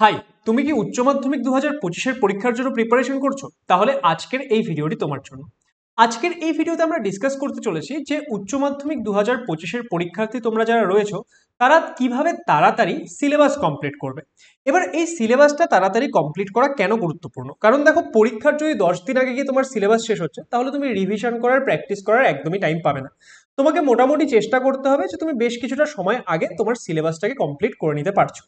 High, তুমি কি উচ্চ মাধ্যমিক 2025 পরীক্ষার জন্য প্রিপারেশন করছো? তাহলে আজকের এই ভিডিওটি তোমার জন্য। আজকের এই ভিডিওতে আমরা ডিসকাস করতে চলেছি যে উচ্চ মাধ্যমিক 2025 পরীক্ষার্থী তোমরা যারা রয়েছো তারা কিভাবে তাড়াতাড়ি সিলেবাস কমপ্লিট করবে। এবার এই সিলেবাসটা তাড়াতাড়ি কমপ্লিট করা কেন গুরুত্বপূর্ণ? কারণ দেখো, পরীক্ষার যদি 10 দিন আগে গিয়ে তোমার সিলেবাস শেষ হচ্ছে তাহলে তুমি রিভিশন করার, প্র্যাকটিস করার একদমই টাইম পাবে না। তোমাকে মোটামুটি চেষ্টা করতে হবে যে তুমি বেশ কিছুটা সময় আগে তোমার সিলেবাসটাকে কমপ্লিট করে নিতে পারছো।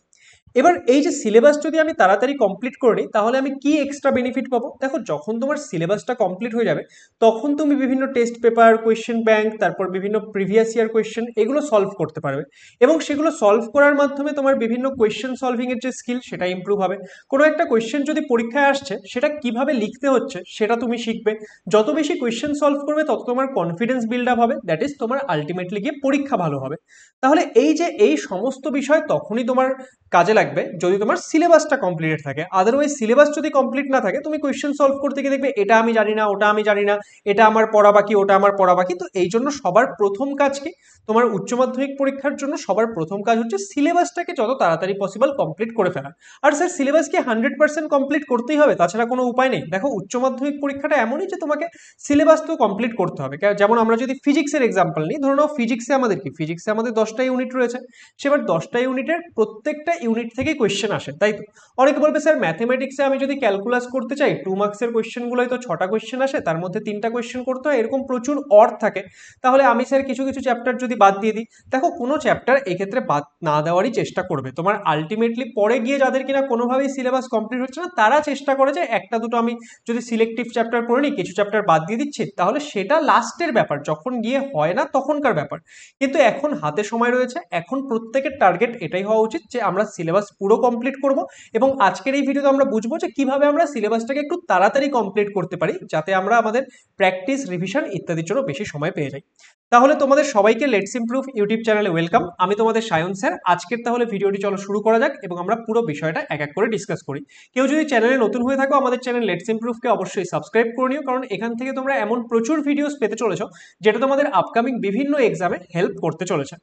এবার এই যে সিলেবাস যদি আমি তাড়াতাড়ি কমপ্লিট করে নিই তাহলে আমি কি এক্সট্রা বেনিফিট পাবো? দেখো, যখন তোমার সিলেবাসটা কমপ্লিট হয়ে যাবে তখন তুমি বিভিন্ন টেস্ট পেপার, কোয়েশ্চেন ব্যাংক, তারপর বিভিন্ন প্রিভিয়াস ইয়ার কোয়েশ্চেন এগুলো সলভ করতে পারবে এবং সেগুলো সলভ করার মাধ্যমে তোমার বিভিন্ন কোয়েশ্চেন সলভিং এর যে স্কিল সেটা ইমপ্রুভ হবে। কোনো একটা কোয়েশ্চেন যদি পরীক্ষায় আসছে সেটা কিভাবে লিখতে হচ্ছে সেটা তুমি শিখবে। যত বেশি কোয়েশ্চেন সলভ করবে তত তোমার কনফিডেন্স বিল্ড আপ হবে, দ্যাট ইজ তোমার আলটিমেটলি গিয়ে পরীক্ষা ভালো হবে। তাহলে এই যে এই সমস্ত বিষয় তখনই তোমার কাজে লাগবে যদি তোমার সিলেবাসটা কমপ্লিটেড থাকে। আদারওয়াইজ সিলেবাস যদি কমপ্লিট না থাকে তুমি কোয়েশ্চেন সলভ করতে গিয়ে দেখবে এটা আমি জানি না, ওটা আমি জানি না, এটা আমার পড়া বাকি, ওটা আমার পড়া বাকি। তো এই জন্য সবার প্রথম কাজ কি? তোমার উচ্চ মাধ্যমিক পরীক্ষার জন্য সবার প্রথম কাজ হচ্ছে সিলেবাসটাকে যত তাড়াতাড়ি পসিবল কমপ্লিট করে ফেলা। আর স্যার, সিলেবাস কি 100% কমপ্লিট করতেই হবে, তাছাড়া কোনো উপায় নেই? দেখো, উচ্চ মাধ্যমিক পরীক্ষাটা এমনই যে তোমাকে সিলেবাস তো কমপ্লিট করতে হবে। যেমন আমরা যদি ফিজিক্সের এক্সাম্পল নিই, ধরো নাও ফিজিক্সে আমাদের কি, ফিজিক্সে আমাদের 10টা ইউনিট রয়েছে। সেবার 10টা ইউনিটের প্রত্যেকটা ইউনিট থেকে কোয়েশ্চেন আসে, তাই তো? অনেকে বলবে স্যার ম্যাথমেটিক্সে আমি যদি ক্যালকুলাস করতে চাই 2 মার্কসের কোয়েশ্চেনগুলোই তো 6টা কোয়েশ্চেন আসে, তার মধ্যে 3টা কোয়েশ্চেন করতে হয়, এরকম প্রচুর অর থাকে। তাহলে আমি স্যার কিছু কিছু চ্যাপ্টার যদি বাদ দিয়ে দিই, দেখো কোনো চ্যাপ্টার এক্ষেত্রে বাদ না দেওয়ারই চেষ্টা করবে। তোমার আলটিমেটলি পরে গিয়ে যাদের কিনা কোনোভাবেই সিলেবাস কমপ্লিট হচ্ছে না তারা চেষ্টা করে যে একটা দুটো আমি যদি সিলেক্টিভ চ্যাপ্টার করে নিই, কিছু চ্যাপ্টার বাদ দিয়ে দিচ্ছি, তাহলে সেটা লাস্টের ব্যাপার, যখন গিয়ে হয় না তখনকার ব্যাপার। কিন্তু এখন হাতে সময় রয়েছে, এখন প্রত্যেকের টার্গেট এটাই হওয়া উচিত যে আমরা সিলেবাস পুরো কমপ্লিট করব। এবং আজকের এই ভিডিওতে আমরা বুঝবো যে কিভাবে আমরা সিলেবাসটাকে একটু তাড়াতাড়ি কমপ্লিট করতে পারি, যাতে আমরা আমাদের প্র্যাকটিস, রিভিশন ইত্যাদির জন্য বেশি সময় পেয়ে যাই। তাহলে তোমাদের সবাইকে লেটস ইমপ্রুভ ইউটিউব চ্যানেলে ওয়েলকাম। আমি তোমাদের সায়ন স্যার। আজকের তাহলে ভিডিওটি চলো শুরু করা যাক এবং আমরা পুরো বিষয়টা এক এক করে ডিসকাস করি। কেউ যদি চ্যানেলে নতুন হয়ে থাকো, আমাদের চ্যানেল লেটস ইমপ্রুভকে অবশ্যই সাবস্ক্রাইব করে নিও, কারণ এখান থেকে তোমরা এমন প্রচুর ভিডিওস পেতে চলেছো যেটা তোমাদের আপকামিং বিভিন্ন এক্সামে হেল্প করতে চলেছে।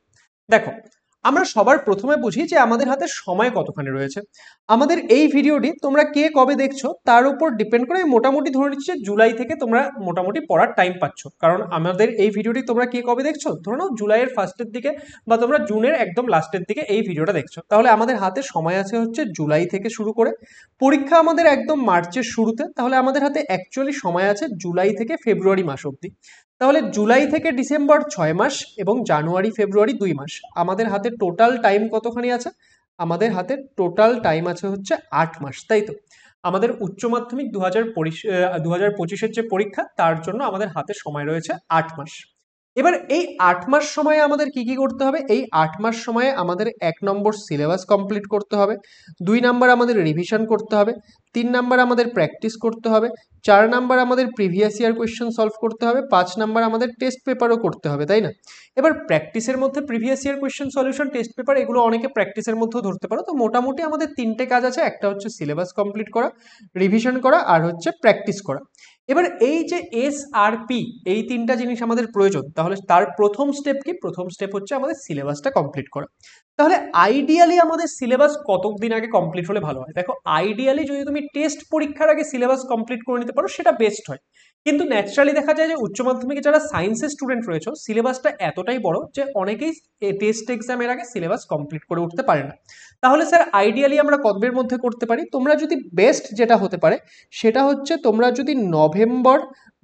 দেখো, আমরা সবার প্রথমে বুঝি যে আমাদের হাতে সময় কতখানি রয়েছে। আমাদের এই ভিডিওটি তোমরা কে কবে দেখছো তার উপর ডিপেন্ড করে আমি মোটামুটি ধরে নিচ্ছি যে জুলাই থেকে তোমরা মোটামুটি পড়ার টাইম পাচ্ছ। কারণ আমাদের এই ভিডিওটি তোমরা কে কবে দেখছো, ধরে নাও জুলাইয়ের ফার্স্টের দিকে বা তোমরা জুনের একদম লাস্টের দিকে এই ভিডিওটা দেখছো, তাহলে আমাদের হাতে সময় আছে হচ্ছে জুলাই থেকে শুরু করে। পরীক্ষা আমাদের একদম মার্চের শুরুতে, তাহলে আমাদের হাতে অ্যাকচুয়ালি সময় আছে জুলাই থেকে ফেব্রুয়ারি মাস অবধি। তাহলে জুলাই থেকে ডিসেম্বর 6 মাস এবং জানুয়ারি ফেব্রুয়ারি 2 মাস। আমাদের হাতে টোটাল টাইম কতখানি আছে? আমাদের হাতে টোটাল টাইম আছে হচ্ছে 8 মাস, তাই তো? আমাদের উচ্চ মাধ্যমিক 2025-এর যে পরীক্ষা তার জন্য আমাদের হাতে সময় রয়েছে 8 মাস। এবার এই 8 মাস সময়ে আমাদের কি কি করতে হবে? এই 8 মাস সময়ে আমাদের 1 নম্বর সিলেবাস কমপ্লিট করতে হবে, 2 নম্বর আমাদের রিভিশন করতে হবে, 3 নম্বর আমাদের প্র্যাকটিস করতে হবে, 4 নম্বর আমাদের প্রিভিয়াস ইয়ার কোয়েশ্চেন সলভ করতে হবে, 5 নম্বর আমাদের টেস্ট পেপারও করতে হবে, তাই না? এবার প্র্যাকটিসের মধ্যে previous year question solution, test paper এগুলো অনেকে প্র্যাকটিসের মধ্যেও ধরতে পারো। তো মোটামুটি আমাদের 3টে কাজ আছে, একটা হচ্ছে সিলেবাস কমপ্লিট করা, রিভিশন করা আর হচ্ছে প্র্যাকটিস করা। এবার এই যে SRP, এই 3টা জিনিস আমাদের প্রয়োজন, তাহলে তার প্রথম স্টেপ কি? প্রথম স্টেপ হচ্ছে আমাদের সিলেবাসটা কমপ্লিট করা। তাহলে আইডিয়ালি আমাদের সিলেবাস কতদিন আগে কমপ্লিট হলে ভালো হয়? দেখো, আইডিয়ালি যদি তুমি টেস্ট পরীক্ষার আগে সিলেবাস কমপ্লিট করে নিতে পারো সেটা বেস্ট হয়। কিন্তু ন্যাচারালি দেখা যায় যে উচ্চ মাধ্যমিকে যারা সায়েন্সের স্টুডেন্ট রয়েছে সিলেবাসটা এতটাই বড় যে অনেকেই টেস্ট এক্সামের আগে সিলেবাস কমপ্লিট করে উঠতে পারে না। তাহলে স্যার আইডিয়ালি আমরা কতদিনের মধ্যে করতে পারি? তোমরা যদি বেস্ট যেটা হতে পারে সেটা হচ্ছে তোমরা যদি নভেম্বর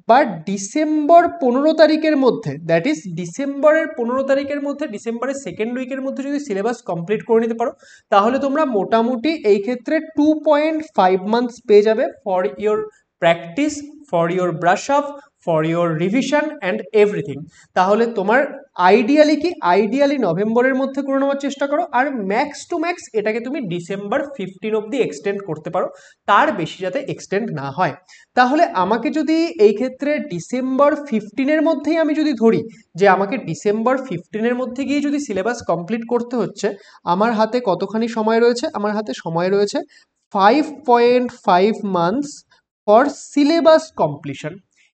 বা ডিসেম্বর 15 তারিখের মধ্যে, দ্যাট ইজ ডিসেম্বরের 15 তারিখের মধ্যে, ডিসেম্বরের সেকেন্ড উইকের মধ্যে যদি সিলেবাস কমপ্লিট করে নিতে পারো তাহলে তোমরা মোটামুটি এই ক্ষেত্রে 2.5 মান্থস পেয়ে যাবে for your practice, for your brush up, for your revision and everything. তাহলে তোমার আইডিয়ালি কি? আইডিয়ালি নভেম্বরের মধ্যে করে নেওয়ার চেষ্টা করো, আর ম্যাক্স টু ম্যাক্স এটাকে তুমি ডিসেম্বর 15 অবধি এক্সটেন্ড করতে পারো, তার বেশি যাতে এক্সটেন্ড না হয়। তাহলে আমাকে যদি এই ক্ষেত্রে ডিসেম্বর 15-এর মধ্যেই আমি যদি ধরি যে আমাকে ডিসেম্বর 15-এর মধ্যে গিয়ে যদি সিলেবাস কমপ্লিট করতে হচ্ছে, আমার হাতে কতখানি সময় রয়েছে? আমার হাতে সময় রয়েছে 5.5 মান্থস ফর সিলেবাস কমপ্লিশন।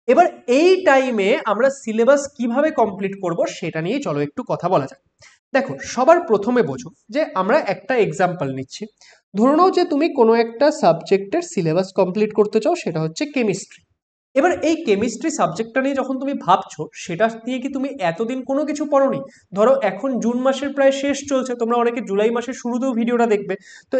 এবার এই টাইমে আমরা সিলেবাস কিভাবে কমপ্লিট করব সেটা নিয়ে চলো একটু কথা বলা যাক। দেখো, সবার প্রথমে বোঝো যে আমরা একটা এক্সাম্পল নিচ্ছি। ধরে নাও যে তুমি কোনো একটা সাবজেক্টের সিলেবাস কমপ্লিট করতে চাও, সেটা হচ্ছে কেমিস্ট্রি। এবার এই কেমিস্ট্রি সাবজেক্টটা নিয়ে যখন তুমি ভাবছো, সেটা নিয়ে কি তুমি এতদিন কোনো কিছু পড়োনি? ধরো এখন জুন মাসের প্রায় শেষ চলছে, তোমরা অনেকে জুলাই মাসের শুরুতেও ভিডিওটা দেখবে। তো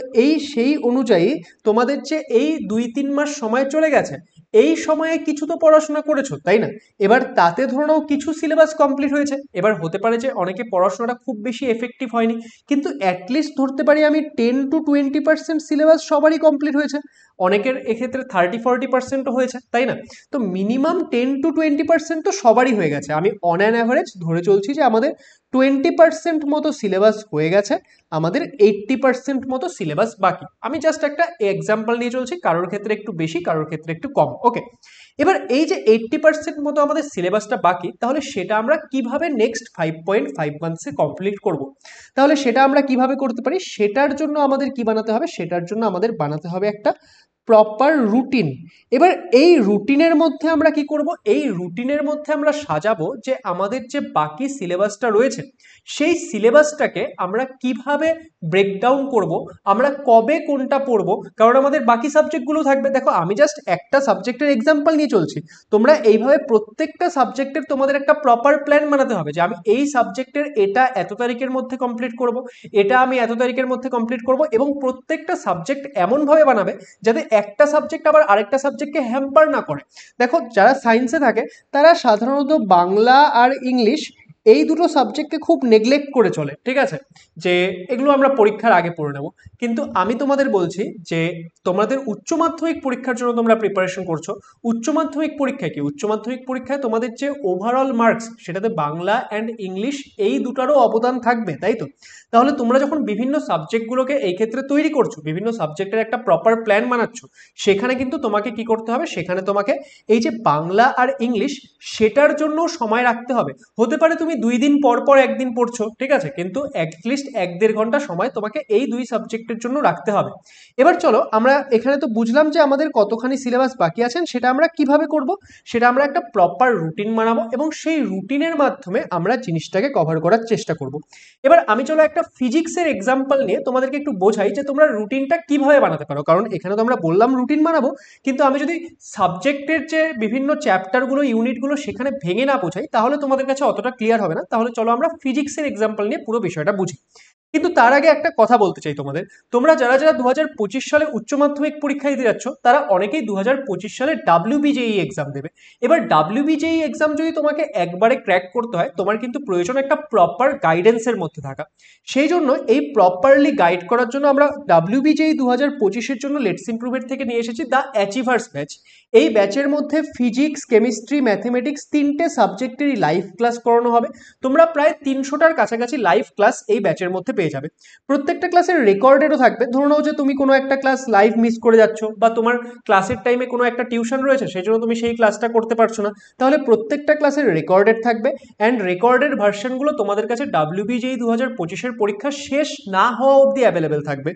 সেই অনুযায়ী তোমাদের যে এই 2-3 মাস সময় চলে গেছে, এই সময়ে কিছু তো পড়াশোনা করেছো, তাই না? এবার তাতে ধরে নাও কিছু সিলেবাস কমপ্লিট হয়েছে। এবার হতে পারে যে অনেকে পড়াশোনাটা খুব বেশি এফেক্টিভ হয়নি, কিন্তু অ্যাটলিস্ট ধরতে পারি আমি 10-20% সিলেবাস সবারই কমপ্লিট হয়েছে। অনেকের এক্ষেত্রে 30-40%ও হয়েছে, তাই না? তো মিনিমাম 10-20% তো সবারই হয়ে গেছে। আমি অন অ্যান অ্যাভারেজ ধরে চলছি যে আমাদের 20% মতো সিলেবাস হয়ে গেছে, আমাদের 80% মতো সিলেবাস বাকি। আমি জাস্ট একটা এক্সাম্পল নিয়ে চলছি, কারোর ক্ষেত্রে একটু বেশি, কারোর ক্ষেত্রে একটু কম। ওকে, এবার এই যে 80% মতো আমাদের সিলেবাসটা বাকি, তাহলে সেটা আমরা কিভাবে নেক্সট 5.5 মান্থসে কমপ্লিট করব? তাহলে সেটা আমরা কিভাবে করতে পারি? সেটার জন্য আমাদের কি বানাতে হবে? সেটার জন্য আমাদের বানাতে হবে একটা প্রপার রুটিন। এবার এই রুটিনের মধ্যে আমরা কি করব? এই রুটিনের মধ্যে আমরা সাজাবো যে আমাদের যে বাকি সিলেবাসটা রয়েছে, সেই সিলেবাসটাকে আমরা কিভাবে ব্রেকডাউন করব, আমরা কবে কোনটা পড়বো, কারণ আমাদের বাকি সাবজেক্টগুলো থাকবে। দেখো, আমি জাস্ট একটা সাবজেক্টের এক্সাম্পল নিয়ে চলছি। তোমরা এইভাবে প্রত্যেকটা সাবজেক্টের তোমাদের একটা প্রপার প্ল্যান বানাতে হবে যে আমি এই সাবজেক্টের এটা এত তারিখের মধ্যে কমপ্লিট করব, এটা আমি এত তারিখের মধ্যে কমপ্লিট করব, এবং প্রত্যেকটা সাবজেক্ট এমনভাবে বানাবে যাতে একটা সাবজেক্ট আবার আরেকটা সাবজেক্টকে হ্যাম্পার না করে। দেখো, যারা সায়েন্সে থাকে তারা সাধারণত বাংলা আর ইংলিশ এই দুটো সাবজেক্টকে খুব নেগলেক্ট করে চলে, ঠিক আছে, যে এগুলো আমরা পরীক্ষার আগে পড়ে নেব। কিন্তু আমি তোমাদের বলছি যে তোমাদের উচ্চ মাধ্যমিক পরীক্ষার জন্য তোমরা প্রিপারেশন করছো। উচ্চ মাধ্যমিক পরীক্ষায় কি, উচ্চ মাধ্যমিক পরীক্ষায় তোমাদের যে ওভারঅল মার্কস, সেটাতে বাংলা অ্যান্ড ইংলিশ এই দুটারও অবদান থাকবে, তাই তো? তাহলে তোমরা যখন বিভিন্ন সাবজেক্টগুলোকে এই ক্ষেত্রে তৈরি করছো, বিভিন্ন সাবজেক্টের একটা প্রপার প্ল্যান বানাচ্ছ, সেখানে কিন্তু তোমাকে কি করতে হবে? সেখানে তোমাকে এই যে বাংলা আর ইংলিশ, সেটার জন্য সময় রাখতে হবে। হতে পারে তুমি 2 দিন পর পর একদিন পড়ছো, ঠিক আছে, কিন্তু অ্যাটলিস্ট 1-1.5 ঘন্টা সময় তোমাকে এই দুই সাবজেক্টের জন্য রাখতে হবে। এবার চলো, আমরা এখানে তো বুঝলাম যে আমাদের কতখানি সিলেবাস বাকি আছেন, সেটা আমরা কিভাবে করব। সেটা আমরা একটা প্রপার রুটিন বানাবো, এবং সেই রুটিনের মাধ্যমে আমরা জিনিসটাকে কভার করার চেষ্টা করব। এবার আমি চলো একটা ফিজিক্সের এক্সাম্পল নিয়ে তোমাদেরকে একটু বোঝাই যে তোমরা রুটিনটা কিভাবে বানাতে পারো। কারণ এখানে তো আমরা বললাম রুটিন বানাবো, কিন্তু আমি যদি সাবজেক্টের যে বিভিন্ন চ্যাপ্টারগুলো, ইউনিটগুলো সেখানে ভেঙে না বোঝাই, তাহলে তোমাদের কাছে অতটা ক্লিয়ার হবে না। তাহলে চলো আমরা ফিজিক্সের এক্সাম্পল নিয়ে পুরো বিষয়টা বুঝি। কিন্তু তার আগে একটা কথা বলতে চাই তোমাদের। তোমরা যারা যারা 2025 সালে উচ্চ মাধ্যমিক পরীক্ষা দিতে যাচ্ছ, তারা অনেকেই 2025 সালে WBJEE এক্সাম দেবে। এবার WBJEE এক্সাম যদি তোমাকে একবারে ক্র্যাক করতে হয়, তোমার কিন্তু প্রয়োজন একটা প্রপার গাইডেন্সের মধ্যে থাকা। সেই জন্য এই প্রপারলি গাইড করার জন্য আমরা WBJEE 2025-এর জন্য লেটস ইমপ্রুভের থেকে নিয়ে এসেছি দ্য অ্যাচিভার্স ব্যাচ। এই ব্যাচের মধ্যে ফিজিক্স, কেমিস্ট্রি, ম্যাথমেটিক্স তিনটে সাবজেক্টেরই লাইভ ক্লাস করানো হবে। তোমরা প্রায় 300টার কাছাকাছি লাইভ ক্লাস এই ব্যাচের মধ্যে পেয়ে যাবে। প্রত্যেকটা ক্লাসের রেকর্ডেডও থাকবে। ধরে নাও যে তুমি কোনো একটা ক্লাস লাইভ মিস করে যাচ্ছ, বা তোমার ক্লাসের টাইমে কোনো একটা টিউশন রয়েছে, সেই জন্য তুমি সেই ক্লাসটা করতে পারছো না, তাহলে প্রত্যেকটা ক্লাসের রেকর্ডেড থাকবে। অ্যান্ড রেকর্ডেড ভার্সনগুলো তোমাদের কাছে WBJEE 2025-এর পরীক্ষা শেষ না হওয়া অবধি অ্যাভেলেবেল থাকবে।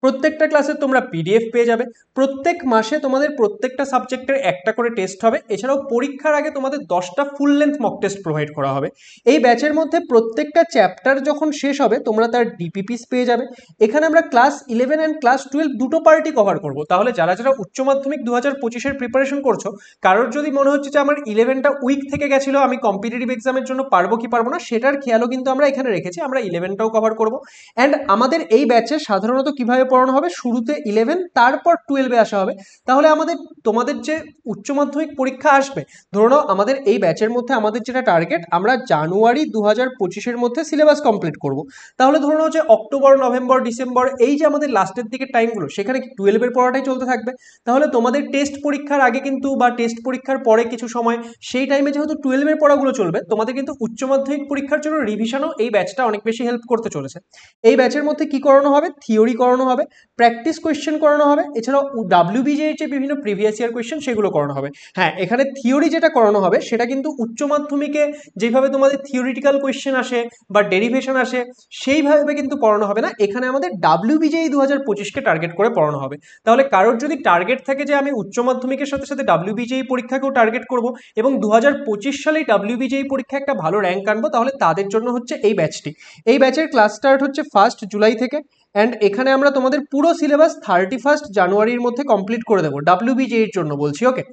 প্রত্যেকটা ক্লাসে তোমরা PDF পেয়ে যাবে। প্রত্যেক মাসে তোমাদের প্রত্যেকটা সাবজেক্টের একটা করে টেস্ট হবে। এছাড়াও পরীক্ষার আগে তোমাদের 10টা full length mock test provide করা হবে। এই ব্যাচের মধ্যে প্রত্যেকটা চ্যাপ্টার যখন শেষ হবে, তোমরা তার DPPs পেয়ে যাবে। এখানে আমরা ক্লাস 11 অ্যান্ড ক্লাস 12 দুটো পার্টি কভার করব। তাহলে যারা যারা উচ্চ মাধ্যমিক 2025-এর প্রিপারেশন করছো, কারোর যদি মনে হচ্ছে যে আমার 11টা উইক থেকে গেছিলো, আমি কম্পিটিটিভ এক্সামের জন্য পারবো কি পারবো না, সেটার খেয়ালও কিন্তু আমরা এখানে রেখেছি। আমরা 11টাও কভার করবো। অ্যান্ড আমাদের এই ব্যাচে সাধারণত কিভাবে পড়ানো হবে, শুরুতে 11, তারপর 12-এ আসা হবে। তাহলে তোমাদের যে উচ্চ মাধ্যমিক পরীক্ষা আসবে, ধরে নাও আমাদের এই ব্যাচের মধ্যে আমাদের যেটা টার্গেট, আমরা জানুয়ারি 2025-এর মধ্যে সিলেবাস কমপ্লিট করব। তাহলে ধরে নাও যে অক্টোবর, নভেম্বর, ডিসেম্বর, এই যে আমাদের লাস্টের দিকের টাইমগুলো, সেখানে 12-এর পড়াটাই চলতে থাকবে। তাহলে তোমাদের টেস্ট পরীক্ষার আগে কিন্তু, বা টেস্ট পরীক্ষার পরে কিছু সময়, সেই টাইমে যেহেতু 12-এর পড়াগুলো চলবে, তোমাদের কিন্তু উচ্চ মাধ্যমিক পরীক্ষার জন্য রিভিশনও এই ব্যাচটা অনেক বেশি হেল্প করতে চলেছে। এই ব্যাচের মধ্যে কি করানো হবে? থিওরি করানো হবে। প্র্যাকটিস কোয়েশ্চেন করানো হবে, এছাড়াও WBJER যে বিভিন্ন প্রিভিয়াস ইয়ার কোয়েশ্চেন সেগুলো করানো হবে। হ্যাঁ, এখানে থিওরি যেটা করানো হবে সেটা কিন্তু উচ্চ মাধ্যমিকে যেভাবে তোমাদের থিওরিটিক্যাল কোয়েশ্চেন আসে বা ডেরিভেশন আসে সেইভাবে কিন্তু পড়ানো হবে না, এখানে আমাদের WBJER 2025কে টার্গেট করে পড়ানো হবে। তাহলে কারোর যদি টার্গেট থাকে যে আমি উচ্চ মাধ্যমিকের সাথে সাথে WBJER পরীক্ষাকেও টার্গেট করব এবং 2025 সালে WBJER পরীক্ষা একটা ভালো র্যাঙ্ক আনবো, তাহলে তাদের জন্য হচ্ছে এই ব্যাচটি। এই ব্যাচের ক্লাস স্টার্ট হচ্ছে 1 জুলাই থেকে, অ্যান্ড এখানে আমরা তোমাদের পুরো সিলেবাস 31 জানুয়ারির মধ্যে কমপ্লিট করে দেবো, WBJER জন্য বলছি। ওকে,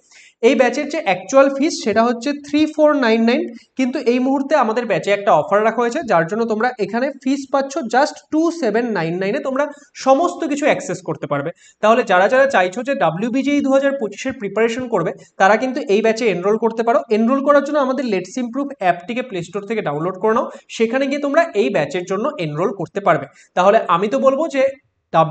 এই ব্যাচের যে অ্যাকচুয়াল ফিস সেটা হচ্ছে 3499, কিন্তু এই মুহূর্তে আমাদের ব্যাচে একটা অফার রাখা হয়েছে যার জন্য তোমরা এখানে ফিস পাচ্ছ জাস্ট 2799-এ তোমরা সমস্ত কিছু অ্যাক্সেস করতে পারবে। তাহলে যারা যারা চাইছো যে WBJER 2025-এর প্রিপারেশন করবে তারা কিন্তু এই ব্যাচে এনরোল করতে পারো। এনরোল করার জন্য আমাদের লেটস ইমপ্রুভ অ্যাপটিকে প্লে স্টোর থেকে ডাউনলোড করে নাও, সেখানে গিয়ে তোমরা এই ব্যাচের জন্য এনরোল করতে পারবে। তাহলে আমি তো বলবো যে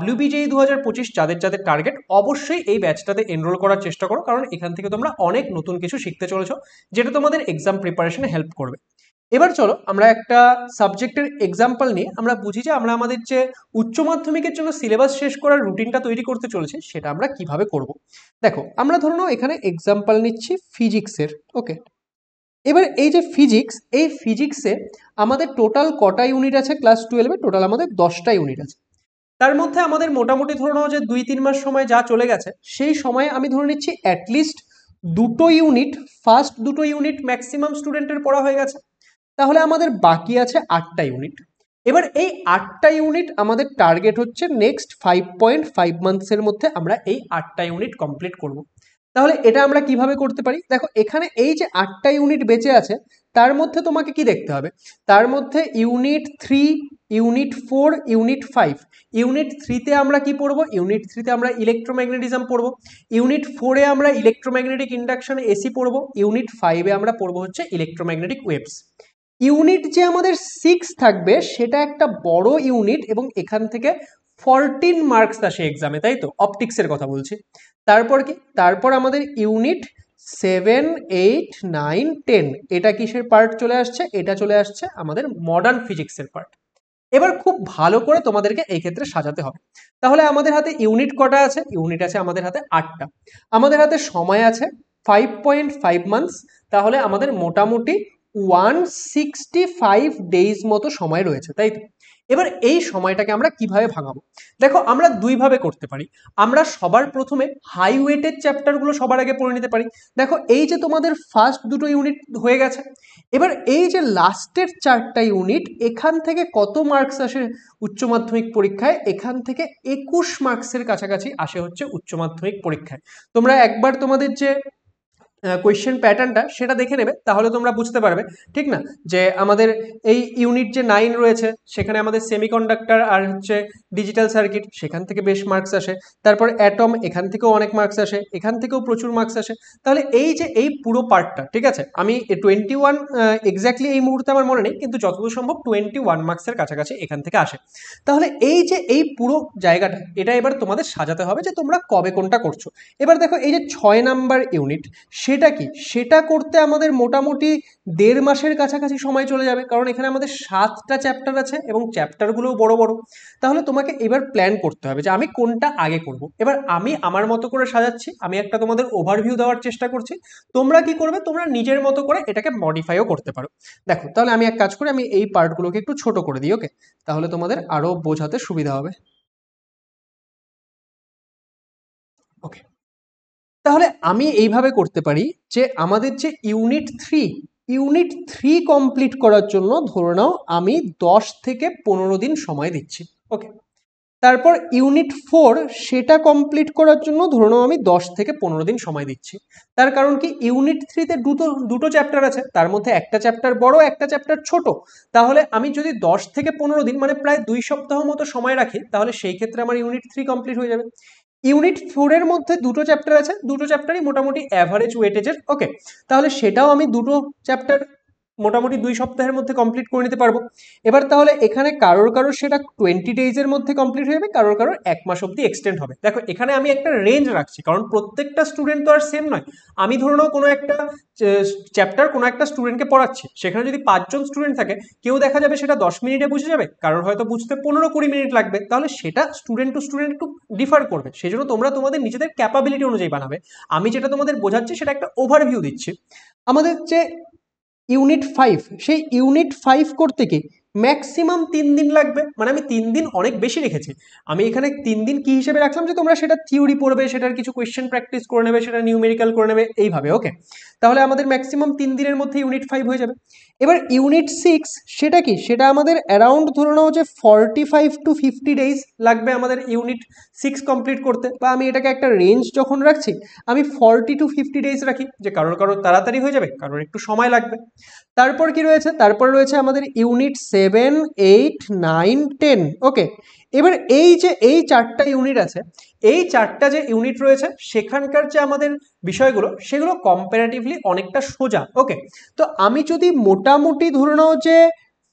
WBJER 2025 যাদের যাদের টার্গেট অবশ্যই এই ব্যাচটাতে এনরোল করার চেষ্টা করো, কারণ এখান থেকে তোমরা অনেক নতুন কিছু শিখতে চলেছো যেটা তোমাদের এক্সাম প্রিপারেশনে হেল্প করবে। এবার চলো আমরা একটা সাবজেক্টের এক্সাম্পল নিয়ে আমরা বুঝি যে আমরা আমাদের যে উচ্চ মাধ্যমিকের জন্য সিলেবাস শেষ করার রুটিনটা তৈরি করতে চলেছি সেটা আমরা কিভাবে করব। দেখো, আমরা ধরে নাও এখানে এক্সাম্পল নিচ্ছি ফিজিক্সের। ওকে, এবার এই যে ফিজিক্স, এই ফিজিক্সে আমাদের টোটাল কটা ইউনিট আছে? ক্লাস 12-এ টোটাল আমাদের 10টা ইউনিট আছে। তার মধ্যে আমাদের মোটামুটি ধরে নাও যে 2-3 মাস সময় যা চলে গেছে সেই সময়ে আমি ধরে নিচ্ছি অ্যাটলিস্ট দুটো ইউনিট, ফার্স্ট দুটো ইউনিট ম্যাক্সিমাম স্টুডেন্টের পড়া হয়ে গেছে। তাহলে আমাদের বাকি আছে 8টা ইউনিট। এবার এই 8টা ইউনিট আমাদের টার্গেট হচ্ছে নেক্সট 5.5 মান্থসের মধ্যে আমরা এই 8টা ইউনিট কমপ্লিট করব। তাহলে এটা আমরা কিভাবে করতে পারি? দেখো, এখানে এই যে 8টা ইউনিট বেঁচে আছে তার মধ্যে তোমাকে কি দেখতে হবে? তার মধ্যে ইউনিট 3, ইউনিট 4, ইউনিট 5। ইউনিট 3-তে আমরা কি পড়বো? ইউনিট 3-তে আমরা ইলেকট্রোম্যাগনেটিজম পড়বো। ইউনিট 4-এ আমরা ইলেকট্রোম্যাগনেটিক ইন্ডাকশন এসি পড়বো। ইউনিট 5-এ আমরা পড়বো হচ্ছে ইলেকট্রোম্যাগনেটিক ওয়েভস। ইউনিট যে আমাদের 6 থাকবে সেটা একটা বড় ইউনিট এবং এখান থেকে 14 মার্কস আসে এক্সামে, তাই তো? অপটিক্সের কথা বলছি। তারপর কি? তারপর আমাদের ইউনিট 7, 8, 9, 10 এটা কিসের পার্ট চলে আসছে? এটা চলে আসছে আমাদের মডার্ন ফিজিক্সের পার্ট। এবার খুব ভালো করে তোমাদেরকে এই ক্ষেত্রে সাজাতে হবে। তাহলে আমাদের হাতে ইউনিট কটা আছে? ইউনিট আছে আমাদের হাতে 8টা। আমাদের হাতে সময় আছে 5.5 মান্থস। তাহলে আমাদের মোটামুটি 165 ডেজ মতো সময় রয়েছে, তাই তো? এবার এই সময়টাকে আমরা কিভাবে ভাঙাবো? দেখো, আমরা দুইভাবে করতে পারি। আমরা সবার প্রথমে হাই ওয়েটের চ্যাপ্টারগুলো সবার আগে পড়ে নিতে পারি। দেখো, এই যে তোমাদের ফার্স্ট দুটো ইউনিট হয়ে গেছে, এবার এই যে লাস্টের 4টা ইউনিট, এখান থেকে কত মার্কস আসে উচ্চ মাধ্যমিক পরীক্ষায়? এখান থেকে 21 মার্কসের কাছাকাছি আসে হচ্ছে উচ্চ মাধ্যমিক পরীক্ষায়। তোমরা একবার তোমাদের যে কোয়েশ্চেন প্যাটার্নটা সেটা দেখে নেবে, তাহলে তোমরা বুঝতে পারবে, ঠিক না? যে আমাদের এই ইউনিট যে 9 রয়েছে সেখানে আমাদের সেমিকন্ডাক্টর আর হচ্ছে ডিজিটাল সার্কিট, সেখান থেকে বেশ মার্কস আসে। তারপর অ্যাটম, এখান থেকেও অনেক মার্কস আসে, এখান থেকেও প্রচুর মার্কস আসে। তাহলে এই যে এই পুরো পার্টটা, ঠিক আছে, আমি 21 এক্স্যাক্টলি এই মুহূর্তে আমার মনে নেই, কিন্তু যতদূর সম্ভব 21 মার্কসের কাছাকাছি এখান থেকে আসে। তাহলে এই যে এই পুরো জায়গাটা, এটা এবার তোমাদের সাজাতে হবে যে তোমরা কবে কোনটা করছো। এবার দেখো, এই যে 6 নাম্বার ইউনিট, সেটা কি? সেটা করতে আমাদের মোটামুটি 1.5 মাসের কাছাকাছি সময় চলে যাবে, কারণ এখানে আমাদের 7টা চ্যাপ্টার আছে এবং চ্যাপ্টারগুলোও বড় বড়। তাহলে তোমাকে এবার প্ল্যান করতে হবে যে আমি কোনটা আগে করব। এবার আমি আমার মতো করে সাজাচ্ছি, আমি একটা তোমাদের ওভারভিউ দেওয়ার চেষ্টা করছি। তোমরা কি করবে? তোমরা নিজের মতো করে এটাকে মডিফাইও করতে পারো। দেখো, তাহলে আমি এক কাজ করি, আমি এই পার্টগুলোকে একটু ছোট করে দিই। ওকে, তাহলে তোমাদের আরো বোঝাতে সুবিধা হবে। ওকে, তাহলে আমি এইভাবে করতে পারি যে আমাদের যে ইউনিট 3 কমপ্লিট করার জন্য ধরে নাও আমি 10 থেকে 15 দিন সময় দিচ্ছি। ওকে, তারপর ইউনিট 4 সেটা কমপ্লিট করার জন্য ধরে নাও আমি 10 থেকে 15 দিন সময় দিচ্ছি। তার কারণ কি? ইউনিট 3-তে দুটো চ্যাপ্টার আছে, তার মধ্যে একটা চ্যাপ্টার বড়, একটা চ্যাপ্টার ছোট। তাহলে আমি যদি 10 থেকে 15 দিন মানে প্রায় 2 সপ্তাহ মতো সময় রাখি, তাহলে সেই ক্ষেত্রে আমার ইউনিট 3 কমপ্লিট হয়ে যাবে। ইউনিট 4-এর মধ্যে দুটো চ্যাপ্টার আছে, দুটো চ্যাপ্টারই মোটামুটি অ্যাভারেজ ওয়েটেজের। ওকে, তাহলে সেটাও আমি দুটো চ্যাপ্টার মোটামুটি 2 সপ্তাহের মধ্যে কমপ্লিট করে নিতে পারবো। এবার তাহলে এখানে কারোর সেটা 20 ডেজের মধ্যে কমপ্লিট হয়ে যাবে, কারোর 1 মাস অবধি এক্সটেন্ড হবে। দেখো এখানে আমি একটা রেঞ্জ রাখছি, কারণ প্রত্যেকটা স্টুডেন্ট তো আর সেম নয়। আমি ধরে নাও কোনো একটা চ্যাপ্টার কোনো একটা স্টুডেন্টকে পড়াচ্ছি, সেখানে যদি 5 জন স্টুডেন্ট থাকে, কেউ দেখা যাবে সেটা 10 মিনিটে বুঝে যাবে, কারোর হয়তো বুঝতে 15-20 মিনিট লাগবে, তাহলে সেটা স্টুডেন্ট টু স্টুডেন্ট একটু ডিফার করবে। সেই জন্য তোমরা তোমাদের নিজেদের ক্যাপাবিলিটি অনুযায়ী বানাবে। আমি যেটা তোমাদের বোঝাচ্ছি সেটা একটা ওভারভিউ দিচ্ছি। আমাদের যে ইউনিট 5, সেই ইউনিট 5 করতে কি ম্যাক্সিমাম 3 দিন লাগবে। মানে আমি 3 দিন অনেক বেশি রেখেছি। আমি এখানে 3 দিন কি হিসেবে রাখলাম, যে তোমরা সেটা থিওরি পড়বে, সেটার কিছু কোয়েশ্চেন প্র্যাকটিস করে নেবে, সেটা নিউমেরিক্যাল করে নেবে এইভাবে। ওকে, তাহলে আমাদের ম্যাক্সিমাম 3 দিনের মধ্যে ইউনিট 5 হয়ে যাবে। এবার ইউনিট 6 সেটা কি, সেটা আমাদের অ্যারাউন্ড ধরে নাও যে 45 টু 50 ডেজ লাগবে আমাদের ইউনিট 6 কমপ্লিট করতে। বা আমি এটাকে একটা রেঞ্জ যখন রাখছি, আমি 40 টু 50 ডেজ রাখি, যে কারোর তাড়াতাড়ি হয়ে যাবে, কারোর একটু সময় লাগবে। তারপর কি রয়েছে, তারপর রয়েছে আমাদের ইউনিট 7, 8, 9, 10। ওকে, এবার এই যে এই 4টা ইউনিট আছে, এই 4টা যে ইউনিট রয়েছে সেখানকার যে আমাদের বিষয়গুলো, সেগুলো কম্পারেটিভলি অনেকটা সোজা। ওকে, তো আমি যদি মোটামুটি ধরে নাও যে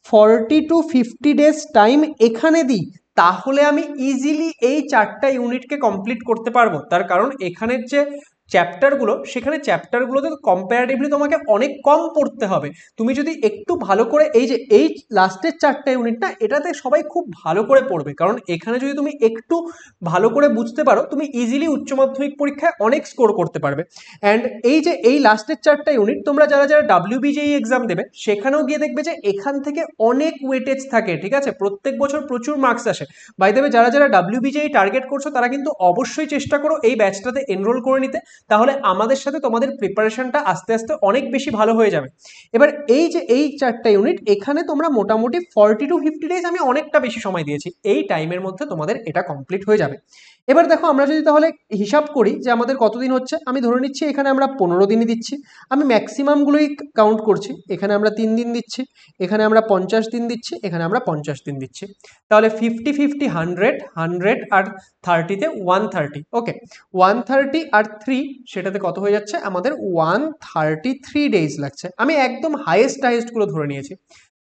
40 টু 50 ডেজ টাইম এখানে দিই, তাহলে আমি ইজিলি এই 4টা ইউনিটকে কমপ্লিট করতে পারবো। তার কারণ এখানের যে চ্যাপ্টারগুলো, সেখানে চ্যাপ্টারগুলোতে কম্পারেটিভলি তোমাকে অনেক কম পড়তে হবে। তুমি যদি একটু ভালো করে এই লাস্টের 4টা ইউনিট না, এটাতে সবাই খুব ভালো করে পড়বে, কারণ এখানে যদি তুমি একটু ভালো করে বুঝতে পারো, তুমি ইজিলি উচ্চ মাধ্যমিক পরীক্ষায় অনেক স্কোর করতে পারবে। অ্যান্ড এই লাস্টের 4টা ইউনিট তোমরা যারা WBJEE এক্সাম দেবে, সেখানেও গিয়ে দেখবে যে এখান থেকে অনেক ওয়েটেজ থাকে। ঠিক আছে, প্রত্যেক বছর প্রচুর মার্কস আসে। বাই দ্য ওয়ে, যারা WBJEE টার্গেট করছো, তারা কিন্তু অবশ্যই চেষ্টা করো এই ব্যাচটাতে এনরোল করে নিতে, তাহলে আমাদের সাথে তোমাদের প্রিপারেশনটা আস্তে আস্তে অনেক বেশি ভালো হয়ে যাবে। এবার এই 4টা ইউনিট এখানে তোমরা মোটামুটি 40 টু 50 ডেজ, আমি অনেকটা বেশি সময় দিয়েছি, এই টাইমের মধ্যে তোমাদের এটা কমপ্লিট হয়ে যাবে। এবার দেখো আমরা যদি তাহলে হিসাব করি যে আমাদের কতদিন হচ্ছে, আমি ধরে নিচ্ছি এখানে আমরা 15 দিনই দিচ্ছি। আমি ম্যাক্সিমামগুলোই কাউন্ট করছি। এখানে আমরা 3 দিন দিচ্ছি, এখানে আমরা 50 দিন দিচ্ছি, এখানে আমরা 50 দিন দিচ্ছি। তাহলে 50, 50, 100, 100 আর 30তে 130। ওকে, 130 আর 3, সেটাতে কত হয়ে যাচ্ছে আমাদের 133 ডেজ লাগছে। আমি একদম হাইয়েস্টগুলো ধরে নিয়েছি।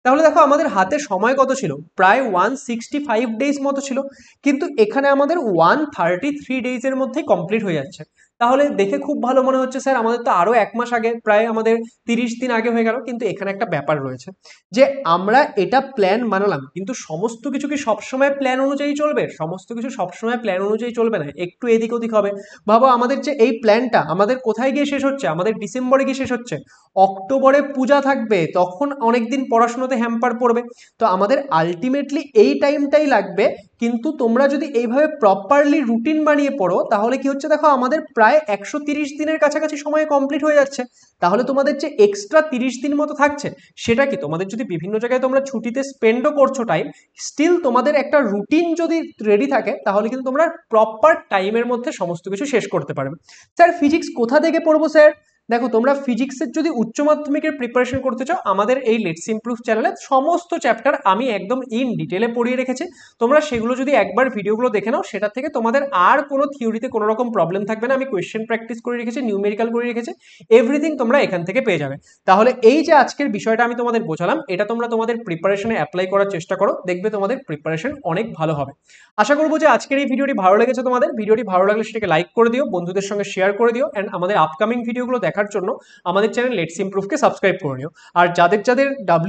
তাহলে দেখো আমাদের হাতে সময় কত ছিল, প্রায় 165 ডেজ মতো ছিল, কিন্তু এখানে আমাদের 133 ডেজের মধ্যে কমপ্লিট হয়ে যাচ্ছে। তাহলে দেখে খুব ভালো মনে হচ্ছে স্যার আমাদের তো আরো 1 মাস আগে, প্রায় আমাদের 30 দিন আগে হয়ে গেল। কিন্তু এখানে একটা ব্যাপার রয়েছে, যে আমরা এটা প্ল্যান বানালাম, কিন্তু সমস্ত কিছু কি সবসময় প্ল্যান অনুযায়ী চলবে? সমস্ত কিছু সবসময় প্ল্যান অনুযায়ী চলবে না, একটু এদিক ওদিক হবে। ভাবো আমাদের যে এই প্ল্যানটা আমাদের কোথায় গিয়ে শেষ হচ্ছে, আমাদের ডিসেম্বরে গিয়ে শেষ হচ্ছে, অক্টোবরে পূজা থাকবে, তখন অনেকদিন পড়াশোনাতে হ্যাম্পার পড়বে। তো আমাদের আলটিমেটলি এই টাইমটাই লাগবে, কিন্তু তোমরা যদি এইভাবে প্রপারলি রুটিন বানিয়ে পড়ো, তাহলে কি হচ্ছে দেখো আমাদের প্রায় 130 দিনের কাছাকাছি সময়ে কমপ্লিট হয়ে যাচ্ছে। তাহলে তোমাদের যে এক্সট্রা 30 দিন মতো থাকছে, সেটা কি তোমাদের যদি বিভিন্ন জায়গায় তোমরা ছুটিতে স্পেন্ডও করছো টাইম, স্টিল তোমাদের একটা রুটিন যদি রেডি থাকে, তাহলে কিন্তু তোমরা প্রপার টাইমের মধ্যে সমস্ত কিছু শেষ করতে পারবে। স্যার ফিজিক্স কোথা থেকে পড়বো স্যার? দেখো তোমরা ফিজিক্সের যদি উচ্চ মাধ্যমিকের প্রিপারেশন করতে চাও, আমাদের এই লেটস ইমপ্রুভ চ্যানেলে সমস্ত চ্যাপ্টার আমি একদম ইন ডিটেলে পড়িয়ে রেখেছি। তোমরা সেগুলো যদি একবার ভিডিওগুলো দেখে নাও, সেটা থেকে তোমাদের আর কোনো থিওরিতে কোনো রকম প্রবলেম থাকবে না। আমি কোয়েশ্চেন প্র্যাকটিস করে রেখেছি, নিউমেরিক্যাল করে রেখেছি, এভরিথিং তোমরা এখান থেকে পেয়ে যাবে। তাহলে এই যে আজকের বিষয়টা আমি তোমাদের বোঝালাম, এটা তোমরা তোমাদের প্রিপারেশনে অ্যাপ্লাই করার চেষ্টা করো, দেখবে তোমাদের প্রিপারেশন অনেক ভালো হবে। আশা করবো যে আজকের এই ভিডিওটি ভালো লেগেছে তোমাদের। ভিডিওটি ভালো লাগলে সেটাকে লাইক করে দিও, বন্ধুদের সঙ্গে শেয়ার করে দিও, অ্যান্ড আমাদের আপকামিং ভিডিওগুলো দেখার জন্য আমাদের চ্যানেল লেটস ইমপ্রুভকে সাবস্ক্রাইব করে নিও। আর যাদের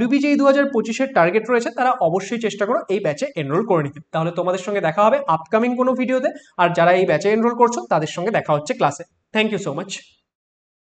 WBJEE 2025-এর টার্গেট রয়েছে, তারা অবশ্যই চেষ্টা করো এই ব্যাচে এনরোল করে নিতে। তাহলে তোমাদের সঙ্গে দেখা হবে আপকামিং কোনো ভিডিওতে, আর যারা এই ব্যাচে এনরোল করছো তাদের সঙ্গে দেখা হচ্ছে ক্লাসে। Thank you so much.